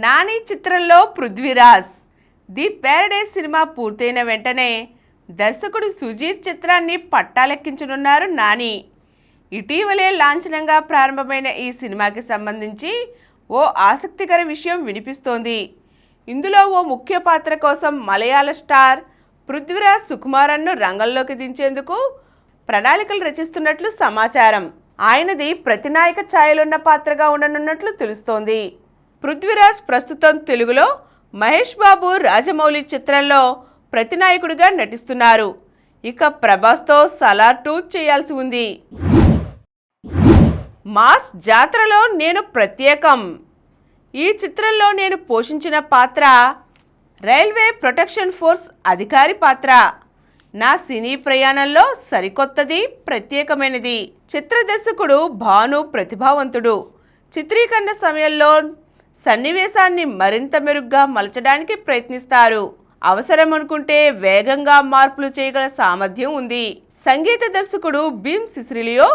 నాని చిత్రంలో Prithviraj the Paradise cinema పూర్తయిన వెంటనే దర్శకుడు సుజీత్ చిత్రాన్ని పట్టాలెక్కించనున్నారు నాని. ఇటీవలే లాంఛనంగా ప్రారంభమైన ఈ సినిమాకి సంబంధించి ఓ ఆసక్తికర విషయం వినిపిస్తోంది. ఇందులో ఓ ముఖ్య పాత్ర కోసం మలయాళ స్టార్ పృథ్వీరాజ్ సుకుమారన్ను రంగంలోకి దించేందుకు ప్రణాళికలు రచిస్తున్నట్లు సమాచారం. ఆయనది ప్రతినాయక ఛాయలున్న పాత్రగా ఉండనున్నట్లు తెలుస్తోంది. పృథ్వీరాజ్ ప్రస్తుతం తెలుగులో మహేష్ బాబు రాజమౌళి చిత్రంలో ప్రతినాయకుడిగా నటిస్తున్నారు. ఇక ప్రభాస్తో సలార్ 2 చేయాల్సి ఉంది. మాస్ జాతరలో నేను ప్రత్యేకం. ఈ చిత్రంలో నేను పోషించిన పాత్ర రైల్వే ప్రొటెక్షన్ ఫోర్స్ అధికారి పాత్ర. నా సినీ ప్రయాణంలో సరికొత్తది, ప్రత్యేకమైనది. చిత్ర దర్శకుడు భాను ప్రతిభావంతుడు. చిత్రీకరణ సమయంలో సన్నివేశాన్ని మరింత మెరుగ్గా మలచడానికి ప్రయత్నిస్తారు. అవసరం అనుకుంటే వేగంగా మార్పులు చేయగల సామర్థ్యం ఉంది. సంగీత దర్శకుడు భీమ్ సిసిలియో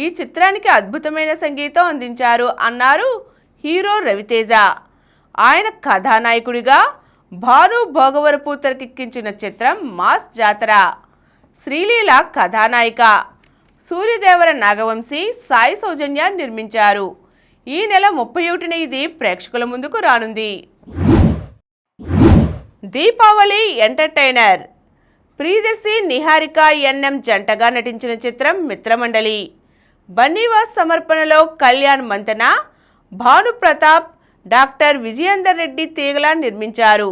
ఈ చిత్రానికి అద్భుతమైన సంగీతం అందించారు అన్నారు హీరో రవితేజ. ఆయన కథానాయకుడిగా భాను భోగవరపు తెరకెక్కించిన చిత్రం మాస్ జాతర. శ్రీలీల కథానాయిక. సూర్యదేవర నాగవంశీ, సాయి సౌజన్య నిర్మించారు. ఈ నెల 31న ఇది ప్రేక్షకుల ముందుకు రానుంది. దీపావళి ఎంటర్టైనర్. ప్రియదర్శి, నిహారిక ఎన్ఎం జంటగా నటించిన చిత్రం మిత్రమండలి. బన్నీవాస్ సమర్పణలో కళ్యాణ్ మంతన, భాను ప్రతాప్, డాక్టర్ విజయేందర్ రెడ్డి తీగల నిర్మించారు.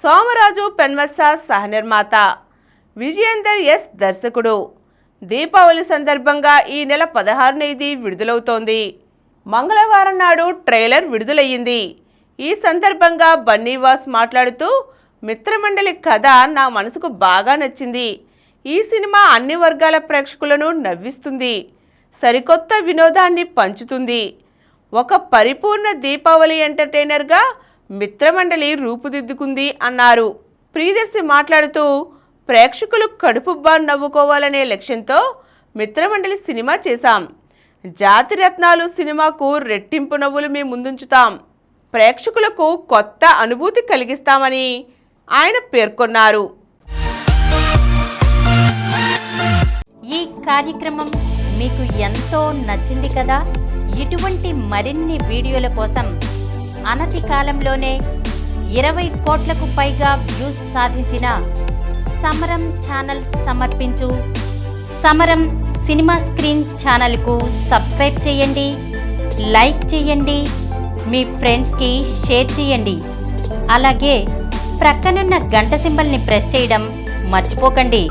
సోమరాజు పెన్వత్స సహనిర్మాత. విజయేందర్ ఎస్ దర్శకుడు. దీపావళి సందర్భంగా ఈ నెల 16న ఇది విడుదలవుతోంది. మంగళవారం నాడు ట్రైలర్ విడుదలయ్యింది. ఈ సందర్భంగా బన్నీవాస్ మాట్లాడుతూ, మిత్రమండలి కథ నా మనసుకు బాగా నచ్చింది. ఈ సినిమా అన్ని వర్గాల ప్రేక్షకులను నవ్విస్తుంది, సరికొత్త వినోదాన్ని పంచుతుంది. ఒక పరిపూర్ణ దీపావళి ఎంటర్టైనర్గా మిత్రమండలి రూపుదిద్దుకుంది అన్నారు. ప్రియదర్శి మాట్లాడుతూ, ప్రేక్షకులు కడుపుబ్బా నవ్వుకోవాలనే లక్ష్యంతో మిత్రమండలి సినిమా చేశాం. జాతిరత్నాలు సినిమాకు రెట్టింపు నవ్వులు మేము ముందుంచుతాం. ప్రేక్షకులకు కొత్త అనుభూతి కలిగిస్తామని ఆయన పేర్కొన్నారు. ఈ కార్యక్రమం మీకు ఎంతో నచ్చింది కదా. ఇటువంటి మరిన్ని వీడియోల కోసం అనతి కాలంలోనే 20 కోట్లకు పైగా వ్యూస్ సాధించిన సమరం ఛానల్ సమర్పించు సమరం సినిమా స్క్రీన్ ఛానల్కు సబ్స్క్రైబ్ చేయండి, లైక్ చేయండి, మీ ఫ్రెండ్స్కి షేర్ చేయండి. అలాగే ప్రక్కనున్న గంట సింబల్ని ప్రెస్ చేయడం మర్చిపోకండి.